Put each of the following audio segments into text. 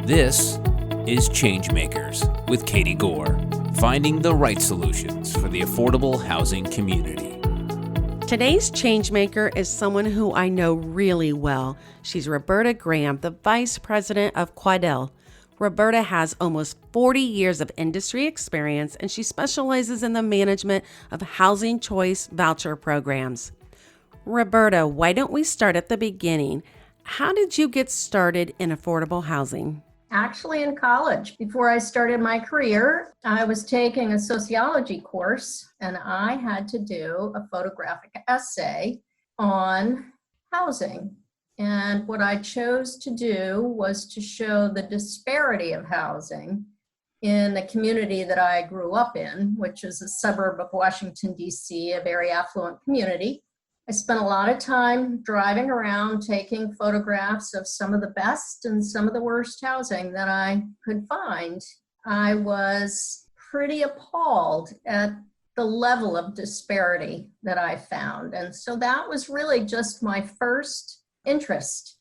This is ChangeMakers with Katie Gore, finding the right solutions for the affordable housing community. Today's ChangeMaker is someone who I know really well. She's Roberta Graham, the Vice President of Quadel. Roberta has almost 40 years of industry experience, and she specializes in the management of housing choice voucher programs. Roberta, why don't we start at the beginning? How did you get started in affordable housing? Actually, in college, before I started my career, I was taking a sociology course, and I had to do a photographic essay on housing. And what I chose to do was to show the disparity of housing in the community that I grew up in, which is a suburb of Washington, D.C., a very affluent community. I spent a lot of time driving around taking photographs of some of the best and some of the worst housing that I could find. I was pretty appalled at the level of disparity that I found. And so that was really just my first interest.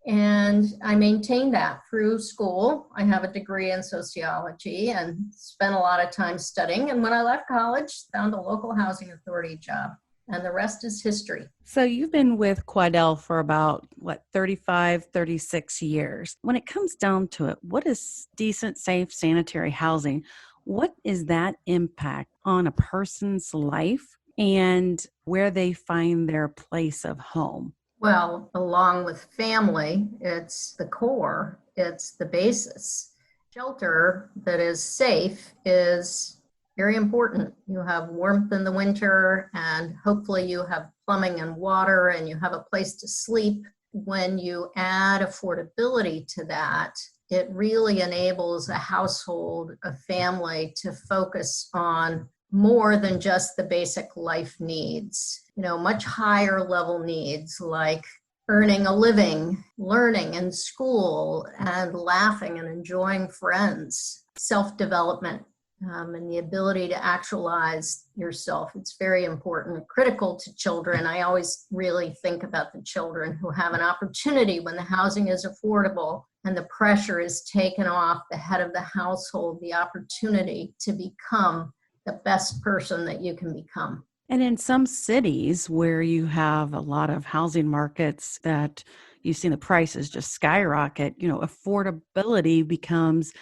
And I maintained that through school. I have a degree in sociology and spent a lot of time studying. And when I left college, found a local housing authority job. And the rest is history. So you've been with Quadel for about, 35, 36 years. When it comes down to it, what is decent, safe, sanitary housing? What is that impact on a person's life and where they find their place of home? Well, along with family, it's the core, it's the basis. Shelter that is safe is very important. You have warmth in the winter, and hopefully you have plumbing and water, and you have a place to sleep. When you add affordability to that, it really enables a household, a family to focus on more than just the basic life needs. Much higher level needs like earning a living, learning in school, and laughing and enjoying friends, self-development. And the ability to actualize yourself. It's very important, critical to children. I always really think about the children who have an opportunity when the housing is affordable and the pressure is taken off the head of the household, the opportunity to become the best person that you can become. And in some cities where you have a lot of housing markets that you've seen the prices just skyrocket, affordability becomes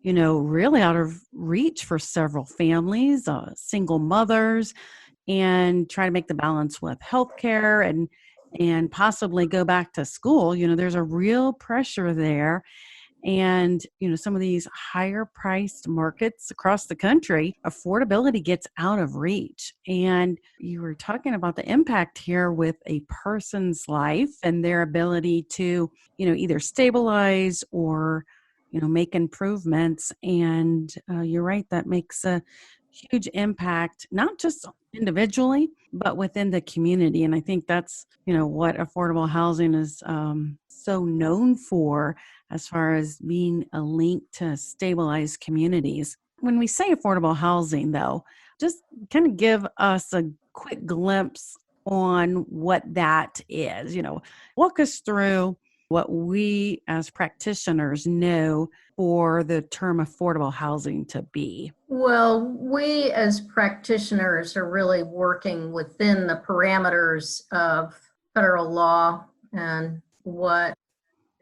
really out of reach for several families, single mothers, and try to make the balance with healthcare and possibly go back to school. There's a real pressure there. And, some of these higher priced markets across the country, affordability gets out of reach. And you were talking about the impact here with a person's life and their ability to, either stabilize or make improvements. And you're right, that makes a huge impact, not just individually, but within the community. And I think that's, what affordable housing is so known for as far as being a link to stabilized communities. When we say affordable housing, though, just kind of give us a quick glimpse on what that is. Walk us through what we as practitioners know for the term affordable housing to be. Well, we as practitioners are really working within the parameters of federal law, and what has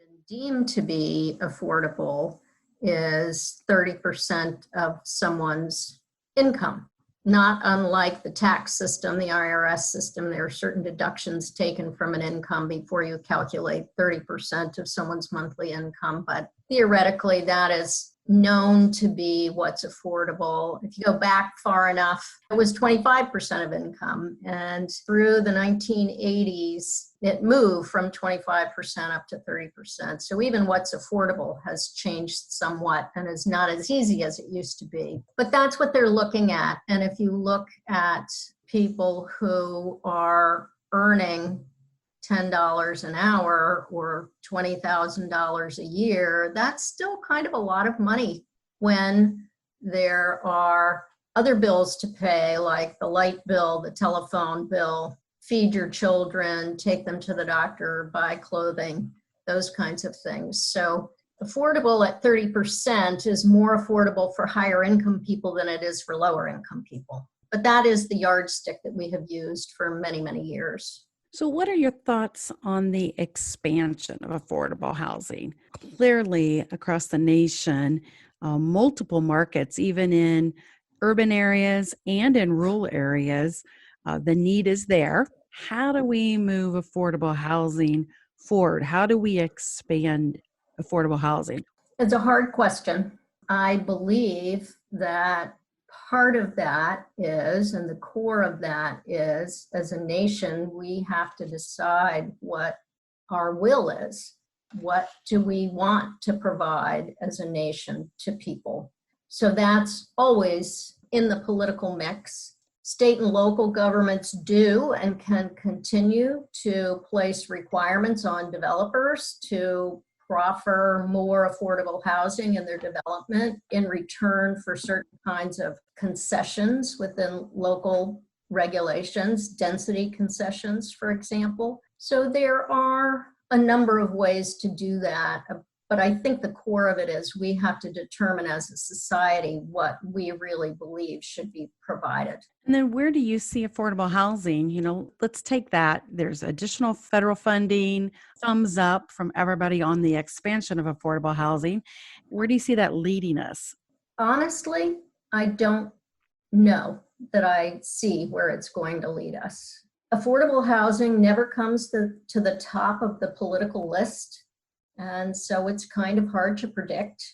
been deemed to be affordable is 30% of someone's income. Not unlike the tax system, the IRS system, there are certain deductions taken from an income before you calculate 30% of someone's monthly income. But theoretically, that is known to be what's affordable. If you go back far enough, it was 25% of income. And through the 1980s, it moved from 25% up to 30%. So even what's affordable has changed somewhat and is not as easy as it used to be. But that's what they're looking at. And if you look at people who are earning $10 an hour or $20,000 a year, that's still kind of a lot of money when there are other bills to pay, like the light bill, the telephone bill, feed your children, take them to the doctor, buy clothing, those kinds of things. So affordable at 30% is more affordable for higher income people than it is for lower income people. But that is the yardstick that we have used for many, many years. So, what are your thoughts on the expansion of affordable housing? Clearly, across the nation, multiple markets, even in urban areas and in rural areas, the need is there. How do we move affordable housing forward? How do we expand affordable housing? It's a hard question. I believe that part of that is, and the core of that is, as a nation, we have to decide what our will is. What do we want to provide as a nation to people? So that's always in the political mix. State and local governments do and can continue to place requirements on developers to proffer more affordable housing in their development in return for certain kinds of concessions within local regulations, density concessions, for example. So there are a number of ways to do that. But I think the core of it is we have to determine as a society what we really believe should be provided. And then where do you see affordable housing? Let's take that. There's additional federal funding, thumbs up from everybody on the expansion of affordable housing. Where do you see that leading us? Honestly, I don't know that I see where it's going to lead us. Affordable housing never comes to the top of the political list. And so it's kind of hard to predict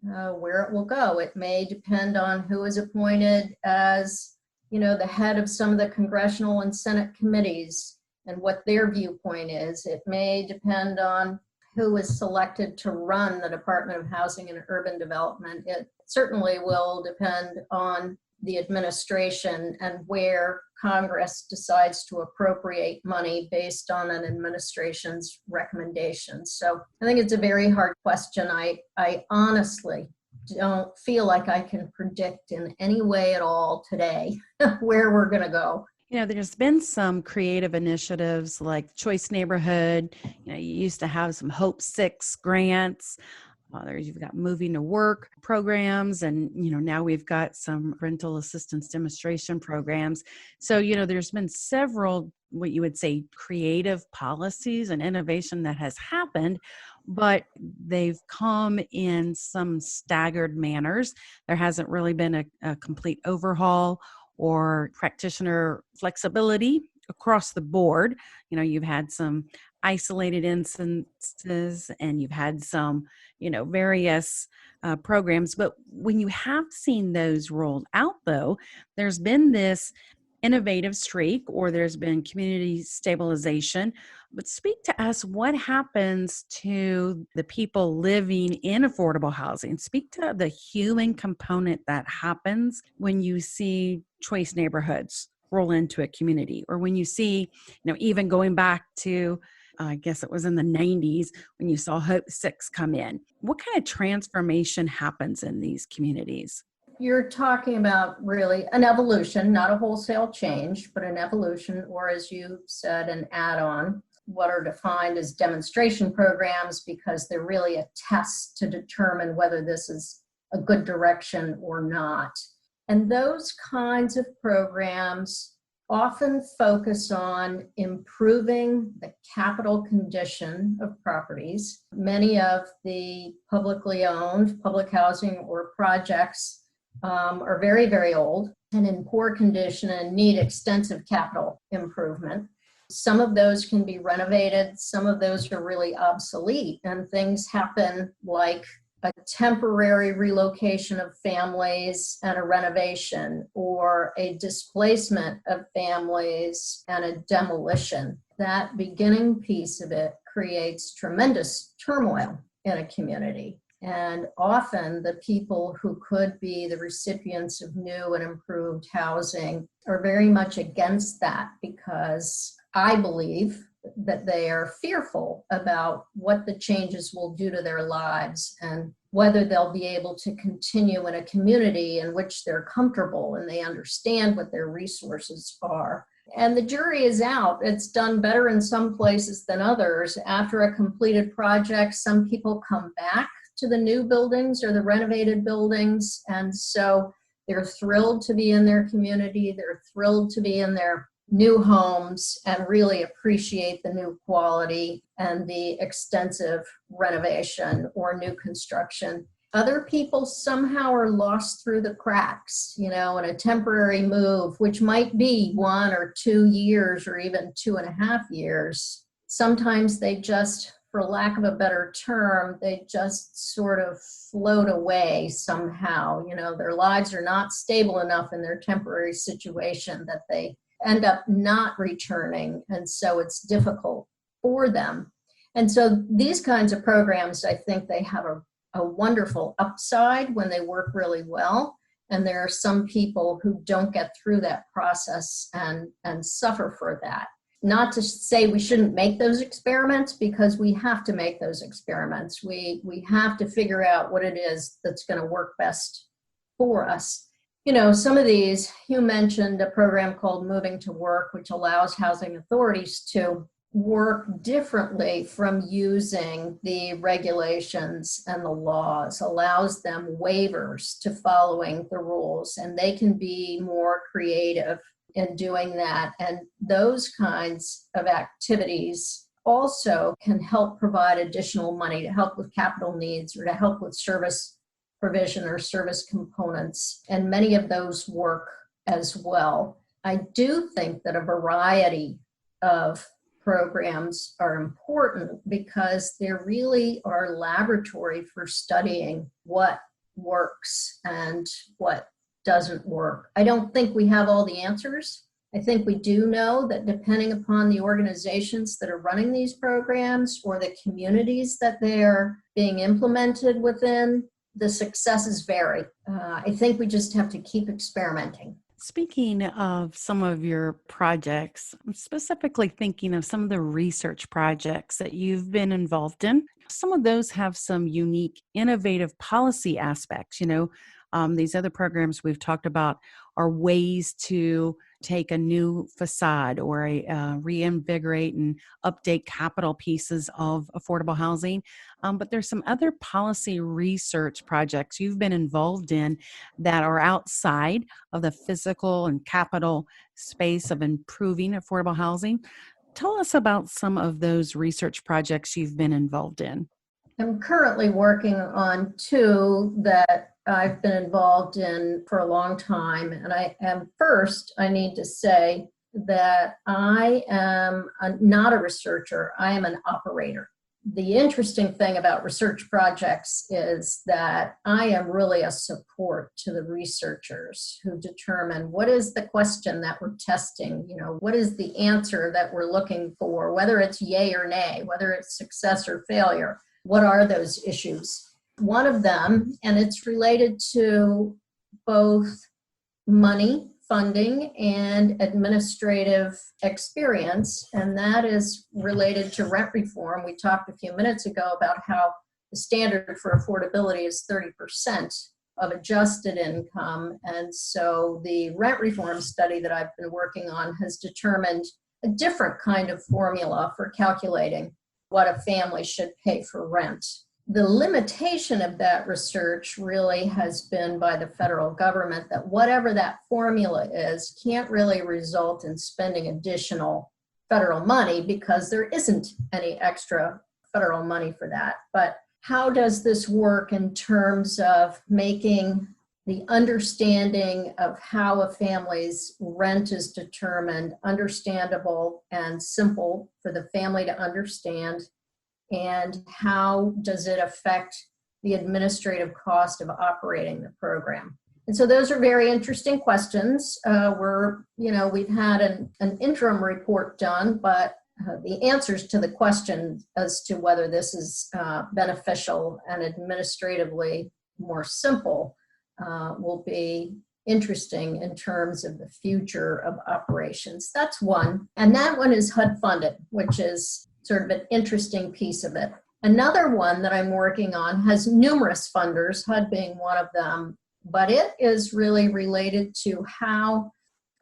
where it will go. It may depend on who is appointed as, the head of some of the congressional and Senate committees and what their viewpoint is. It may depend on who is selected to run the Department of Housing and Urban Development. It certainly will depend on the administration and where Congress decides to appropriate money based on an administration's recommendations. So I think it's a very hard question. I honestly don't feel like I can predict in any way at all today where we're going to go. There's been some creative initiatives like Choice Neighborhood. You used to have some Hope 6 grants. You've got moving to work programs, and now we've got some rental assistance demonstration programs. So there's been several, what you would say, creative policies and innovation that has happened, but they've come in some staggered manners. There hasn't really been a complete overhaul or practitioner flexibility across the board. You've had some isolated instances and you've had some, various programs. But when you have seen those rolled out, though, there's been this innovative streak or there's been community stabilization. But speak to us, what happens to the people living in affordable housing? Speak to the human component that happens when you see choice neighborhoods roll into a community, or when you see, even going back to, I guess it was in the 90s when you saw Hope 6 come in. What kind of transformation happens in these communities? You're talking about really an evolution, not a wholesale change, but an evolution, or as you said, an add-on, what are defined as demonstration programs because they're really a test to determine whether this is a good direction or not. And those kinds of programs often focus on improving the capital condition of properties. Many of the publicly owned public housing or projects are very, very old and in poor condition and need extensive capital improvement. Some of those can be renovated. Some of those are really obsolete, and things happen like a temporary relocation of families and a renovation, or a displacement of families and a demolition. That beginning piece of it creates tremendous turmoil in a community. And often the people who could be the recipients of new and improved housing are very much against that, because I believe that they are fearful about what the changes will do to their lives and whether they'll be able to continue in a community in which they're comfortable and they understand what their resources are. And the jury is out. It's done better in some places than others. After a completed project, some people come back to the new buildings or the renovated buildings. And so they're thrilled to be in their community. They're thrilled to be in their new homes and really appreciate the new quality and the extensive renovation or new construction. Other people somehow are lost through the cracks, in a temporary move, which might be 1 or 2 years or even 2.5 years. Sometimes they just, for lack of a better term, they just sort of float away somehow. Their lives are not stable enough in their temporary situation that they end up not returning. And so it's difficult for them. And so these kinds of programs, I think they have a wonderful upside when they work really well. And there are some people who don't get through that process and suffer for that. Not to say we shouldn't make those experiments, because we have to make those experiments. We have to figure out what it is that's going to work best for us. Some of these, you mentioned a program called Moving to Work, which allows housing authorities to work differently from using the regulations and the laws, allows them waivers to following the rules, and they can be more creative in doing that. And those kinds of activities also can help provide additional money to help with capital needs or to help with service provision or service components. And many of those work as well. I do think that a variety of programs are important because they really are laboratory for studying what works and what doesn't work. I don't think we have all the answers. I think we do know that depending upon the organizations that are running these programs or the communities that they're being implemented within, the successes vary. I think we just have to keep experimenting. Speaking of some of your projects, I'm specifically thinking of some of the research projects that you've been involved in. Some of those have some unique, innovative policy aspects. These other programs we've talked about are ways to take a new facade or reinvigorate and update capital pieces of affordable housing. But there's some other policy research projects you've been involved in that are outside of the physical and capital space of improving affordable housing. Tell us about some of those research projects you've been involved in. I'm currently working on 2 that I've been involved in for a long time. And I need to say that I am not a researcher, I am an operator. The interesting thing about research projects is that I am really a support to the researchers who determine what is the question that we're testing, what is the answer that we're looking for, whether it's yay or nay, whether it's success or failure. What are those issues? One of them, and it's related to both money, funding, and administrative experience, and that is related to rent reform. We talked a few minutes ago about how the standard for affordability is 30% of adjusted income, and so the rent reform study that I've been working on has determined a different kind of formula for calculating what a family should pay for rent. The limitation of that research really has been by the federal government that whatever that formula is can't really result in spending additional federal money because there isn't any extra federal money for that. But how does this work in terms of making the understanding of how a family's rent is determined understandable and simple for the family to understand? And how does it affect the administrative cost of operating the program? And so those are very interesting questions. We've had an interim report done, but the answers to the question as to whether this is beneficial and administratively more simple will be interesting in terms of the future of operations. That's one. And that one is HUD funded, which is sort of an interesting piece of it. Another one that I'm working on has numerous funders, HUD being one of them, but it is really related to how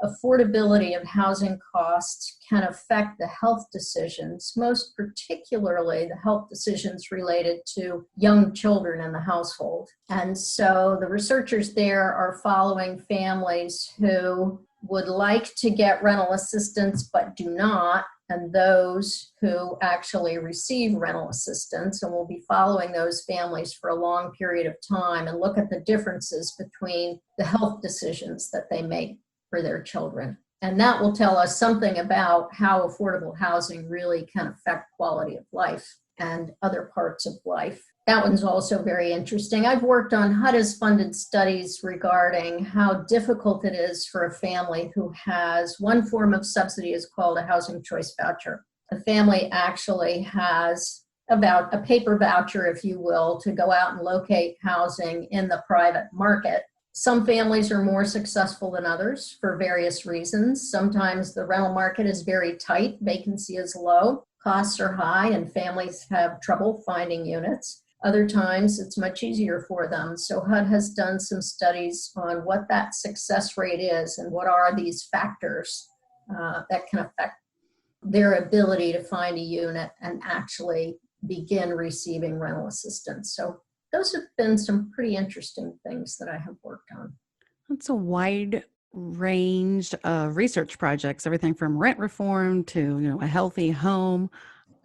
affordability of housing costs can affect the health decisions, most particularly the health decisions related to young children in the household. And so the researchers there are following families who would like to get rental assistance but do not, and those who actually receive rental assistance, and we'll be following those families for a long period of time and look at the differences between the health decisions that they make for their children. And that will tell us something about how affordable housing really can affect quality of life and other parts of life. That one's also very interesting. I've worked on HUD's funded studies regarding how difficult it is for a family who has one form of subsidy is called a housing choice voucher. The family actually has about a paper voucher, if you will, to go out and locate housing in the private market. Some families are more successful than others for various reasons. Sometimes the rental market is very tight, vacancy is low, costs are high, and families have trouble finding units. Other times it's much easier for them. So HUD has done some studies on what that success rate is and what are these factors that can affect their ability to find a unit and actually begin receiving rental assistance. So those have been some pretty interesting things that I have worked on. That's a wide range of research projects, everything from rent reform to, a healthy home,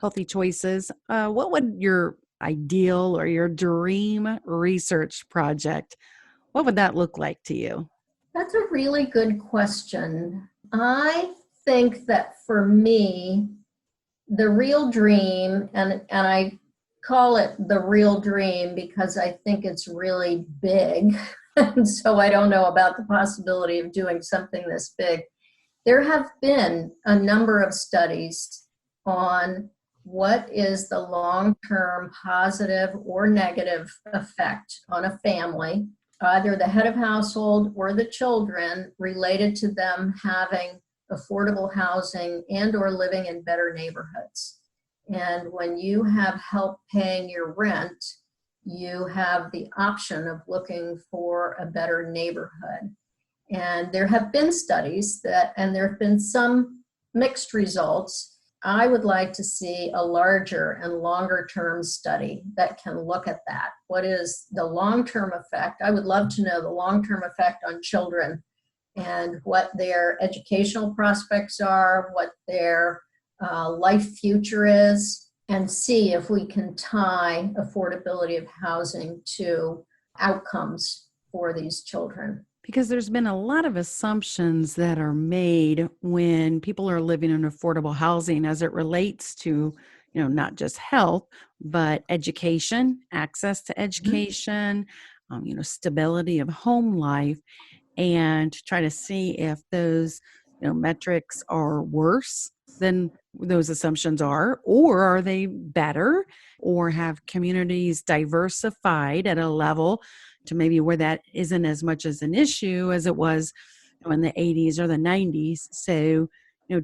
healthy choices. What would your ideal or your dream research project, what would that look like to you? That's a really good question. I think that for me, the real dream, and I call it the real dream because I think it's really big, and so I don't know about the possibility of doing something this big. There have been a number of studies on what is the long-term positive or negative effect on a family, either the head of household or the children, related to them having affordable housing and or living in better neighborhoods. And when you have help paying your rent, you have the option of looking for a better neighborhood. And there have been studies and there have been some mixed results. I would like to see a larger and longer term study that can look at that. What is the long-term effect? I would love to know the long-term effect on children and what their educational prospects are, what their life future is, and see if we can tie affordability of housing to outcomes for these children. Because there's been a lot of assumptions that are made when people are living in affordable housing as it relates to, not just health, but education, access to education, stability of home life, and try to see if those, metrics are worse than those assumptions are, or are they better, or have communities diversified at a level to maybe where that isn't as much as an issue as it was in the 80s or the 90s. So,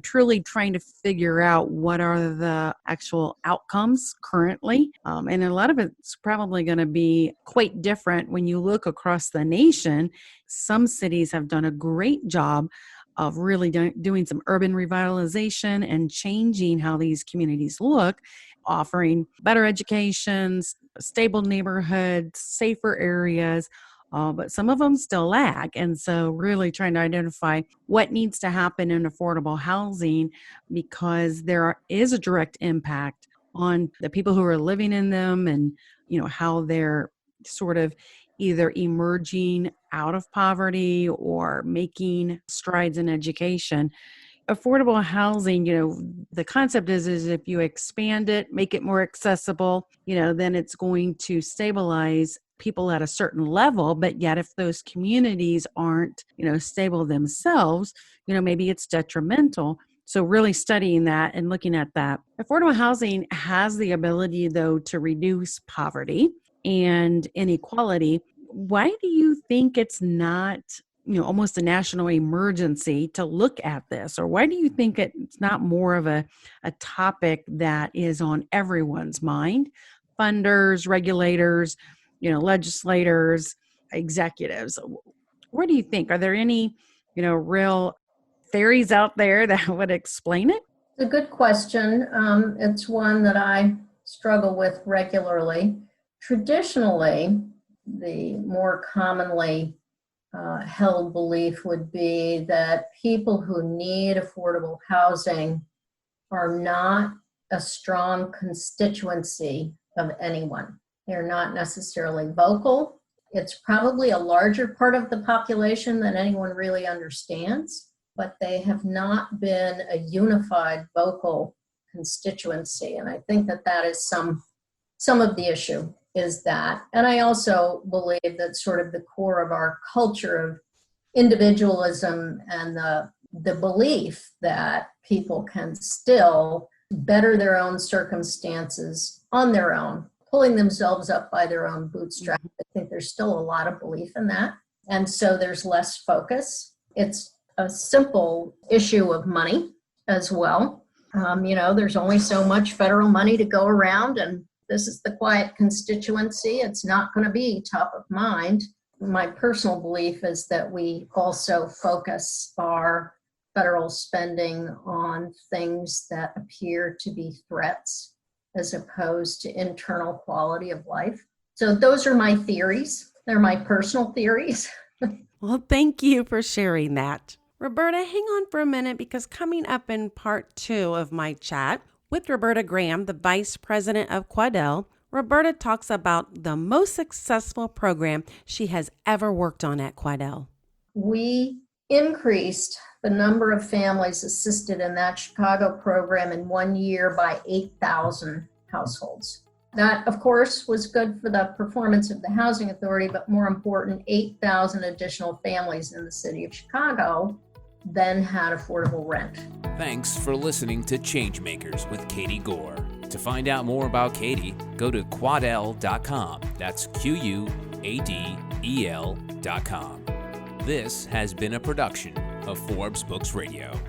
truly trying to figure out what are the actual outcomes currently. And a lot of it's probably going to be quite different when you look across the nation. Some cities have done a great job of really doing some urban revitalization and changing how these communities look, offering better educations, stable neighborhoods, safer areas, but some of them still lag. And so really trying to identify what needs to happen in affordable housing, because there is a direct impact on the people who are living in them and, how they're sort of either emerging out of poverty or making strides in education. Affordable housing, the concept is if you expand it, make it more accessible, then it's going to stabilize people at a certain level. But yet if those communities aren't, stable themselves, maybe it's detrimental. So really studying that and looking at that. Affordable housing has the ability, though, to reduce poverty and inequality. Why do you think it's not, almost a national emergency to look at this? Or why do you think it's not more of a topic that is on everyone's mind? Funders, regulators, legislators, executives. What do you think? Are there any, real theories out there that would explain it? It's a good question. It's one that I struggle with regularly. Traditionally, the more commonly held belief would be that people who need affordable housing are not a strong constituency of anyone. They're not necessarily vocal. It's probably a larger part of the population than anyone really understands, but they have not been a unified vocal constituency. And I think that that is some of the issue is that. And I also believe that sort of the core of our culture of individualism and the belief that people can still better their own circumstances on their own, pulling themselves up by their own bootstraps. I think there's still a lot of belief in that. And so there's less focus. It's a simple issue of money as well. There's only so much federal money to go around, and this is the quiet constituency. It's not going to be top of mind. My personal belief is that we also focus our federal spending on things that appear to be threats as opposed to internal quality of life. So those are my theories. They're my personal theories. Well, thank you for sharing that. Roberta, hang on for a minute, because coming up in part 2 of my chat with Roberta Graham, the Vice President of Quadel, Roberta talks about the most successful program she has ever worked on at Quadel. We increased the number of families assisted in that Chicago program in 1 year by 8,000 households. That, of course, was good for the performance of the Housing Authority, but more important, 8,000 additional families in the city of Chicago then had affordable rent. Thanks for listening to ChangeMakers with Katie Gore. To find out more about Katie, go to quadel.com. That's QUADEL.com. This has been a production of Forbes Books Radio.